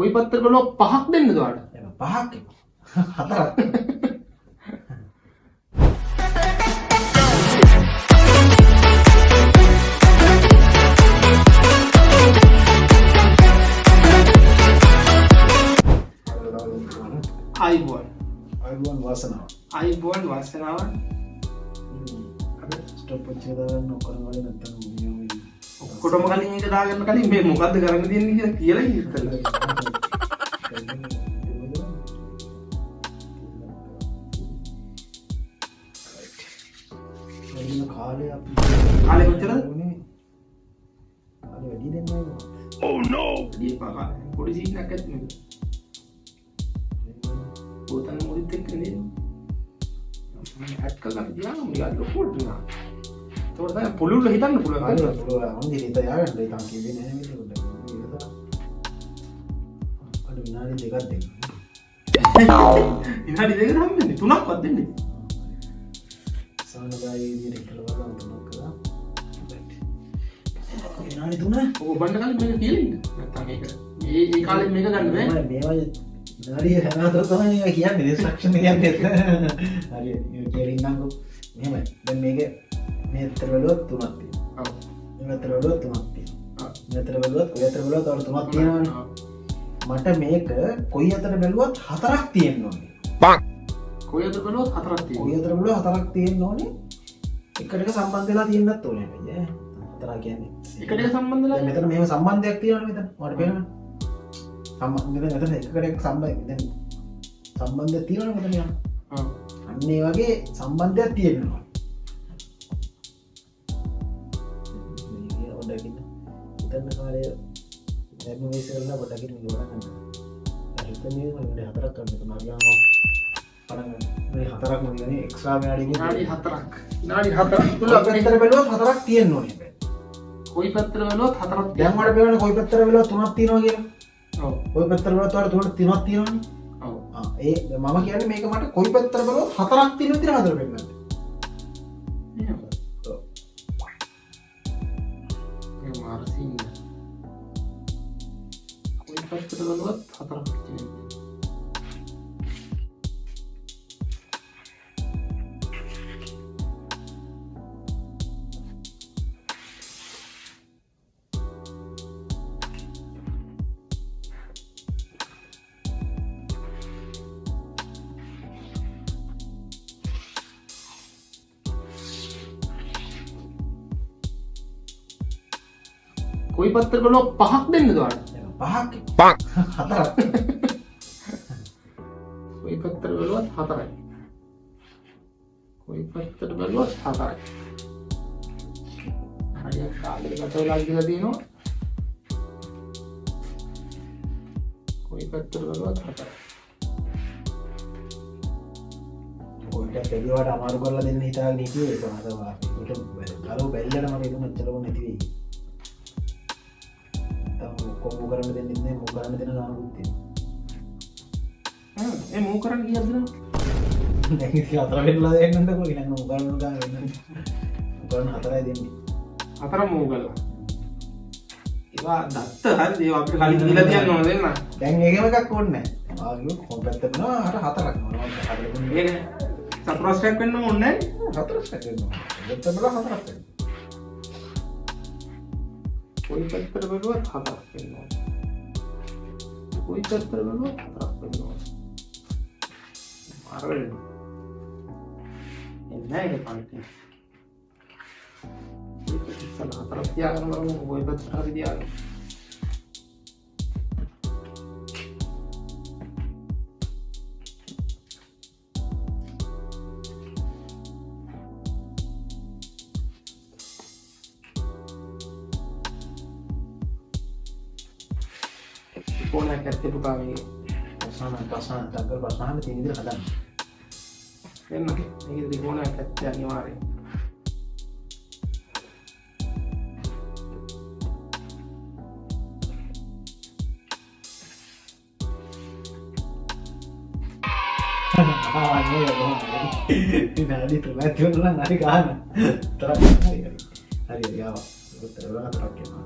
කොයි පැත්තට බලුවා පහක් දෙන්නද ඔයාලට? පහක් හතරක්. අයිබෝන් වාසනාව. අයිබෝන් වාසනාව. අද ස්ටොප් එක දාගන්න ඕකන වලින් නැත්තම් ඔක්කොටම කලින් මේක දාගන්න කලින් මේ මොකද්ද කරන්න තියෙන්නේ කියලා ඉස්සෙල්ලා. කාලේ අපි කාලේ කොච්චරද? කාලේ වැඩි දෙන්නේ නෑ. Oh no! දීපා පොඩි සීන් එකක් ඇති නේද? පොතන මොරිත් එක්ක නේද? ඇඩ් කරලා තියාගමු යාළුවා ලොකුට නා. ඒකට තමයි පුළුල්ල හිතන්න පුළුවන්. මම දිරිත යාගන්න ඉතින් කිව්වේ නෑ මේක පොඩ්ඩක්. අද විනාඩි දෙකක් දෙන්න. විනාඩි දෙකක් හම්බෙන්නේ 3ක්වත් දෙන්නේ. සානදායි විදිහට කියලා බලන්න තුනක් කරා. විනාඩි 3 ඔය බණ්ඩ කලින් මේක කියලා ඉන්න. නැත්තම් ඒක මේ කාලේ මේක ගන්න බෑ. මේවා විනාඩි 60 තමයි මේක කියන්නේ ඉන්ස්ට්‍රක්ෂන් එක කියන්නේ. හරි මේ කියලා ඉන්නම්කො. මෙහෙමයි. දැන් මේක මේ අතර බලුවොත් 3ක් තියෙනවා. ඔව්. මේ අතර බලුවොත් 3ක් තියෙනවා. මේ අතර බලුවොත් ඔය අතර බලුවොත් තව 3ක් තියෙනවනේ. මට මේක කොයි අතර බැලුවත් 4ක් තියෙන්න ඕනේ. කොයි අතර බලුවත් 4ක් තියෙනවා. කොයි අතර බලුවත් 4ක් තියෙන්න ඕනේ. එකට එක සම්බන්ධ වෙලා තියෙන්නත් ඕනේ නේද? 4 කියන්නේ. එකට එක සම්බන්ධ වෙලා මෙතන මෙහෙම සම්බන්ධයක් තියෙනවනේ මෙතන. ඔයාලට පේනවනේ. සම්බන්ධ මෙතන එකට එක සම්බන්ධයක් තියෙනවනේ මෙතන යන. ඔව්. අන්න ඒ වගේ සම්බන්ධයක් තියෙනවා. මේක ඔඩකින් හිතන්න කාලේ දැන් මේ ඉස්සෙල්ලා ඔඩකින් මේක වරන්න. හිතන්නේ මේ 4ක් ගන්න තමයි ගාමෝ. පරංග මේ 4ක් නෙවෙයි එක්ස්ට්‍රා විනාඩි 4ක්. විනාඩි 4ක්. තුල අපිට බැලුවොත් 4ක් තියෙන්න ඕනේ. කොයි පැත්තට බලුවත් 4ක් දැන් මට පේන්නේ කොයි පැත්තට බැලුවත් 3ක් තියෙනවා කියලා. ඔව්. කොයි පැත්තට බැලුවත් වල 3ක් තියෙනවනේ. ඔව්. ඒ මම කියන්නේ මේක මට කොයි පැත්තට බලුවත් 4ක් තියෙන විදිහට හදලා පෙන්නන්න. එහෙමද? ඔව්. ඒ මාර්සින්. කොයි පැත්තට බලුවත් 4ක් තියෙනවා. කොයි පැත්තට බලුවත් පහක් දෙන්නද ඔයාලට? පහක් හතරක්. කොයි පැත්තට බලුවත් 4යි. කොයි පැත්තට බලුවත් 4යි. හරියට කාලේ ගත වෙලා කියලා දිනනවා. කොයි පැත්තට බලුවත් 4යි. ඔයිට දෙවිවට අමාරු කරලා දෙන්න හිතාගෙන හිටියේ ඒක මතවා. ඒක කරෝ බැල්ලට මට ඒක මෙච්චරම නැති වෙයි. කොමු කරන්න දෙන්නේ නැහැ මු කරන්න දෙන ගානකුත් තියෙනවා. ඒ මූ කරන්න කීයද දෙනවා? දැන් ඉතින් 4 වෙන්නලා දෙන්නන්නකෝ ඊළඟ මු කරන්න ගාන වෙන්න. මු කරන්න 4යි දෙන්නේ. 4 මූ කළා. ඒවා දත්ත හරිද ඒවා අපිට කලින් දීලා තියන්න ඕන දෙන්න. දැන් ඒකම එකක් ඕනේ නැහැ. ආගියෝ කොම්පැක්ට් කරනවා අර 4ක් මොනවා ඒක චතුරස්‍රයක් වෙන්න ඕනේ නැහැ. 4ක් වෙනවා. දෙත්තම 4ක් වෙනවා. කොයි පැත්තට බලුවත් 4ක් වෙනවා. කොයි පැත්තට බලුවත් 4ක් වෙනවා. මාරවල. එන්නේ ඒක පන්ති. ඉතින් 4ක් තියාගෙන බලමු කොයි පැත්තට හරි තියාගෙන. කොනක් ඇත්තේ පුතා මේ ප්‍රශ්න තංගල් ප්‍රශ්න අහන්න තියෙන විදිහට හදන්න. එන්න මේකේ ත්‍රිකෝණයක් ඇත්තේ අනිවාර්යයෙන්. විනාඩි 3ක් තියුණා නම් හරි ගන්න. හරි යාව. උත්තර වල හතරක් එනවා.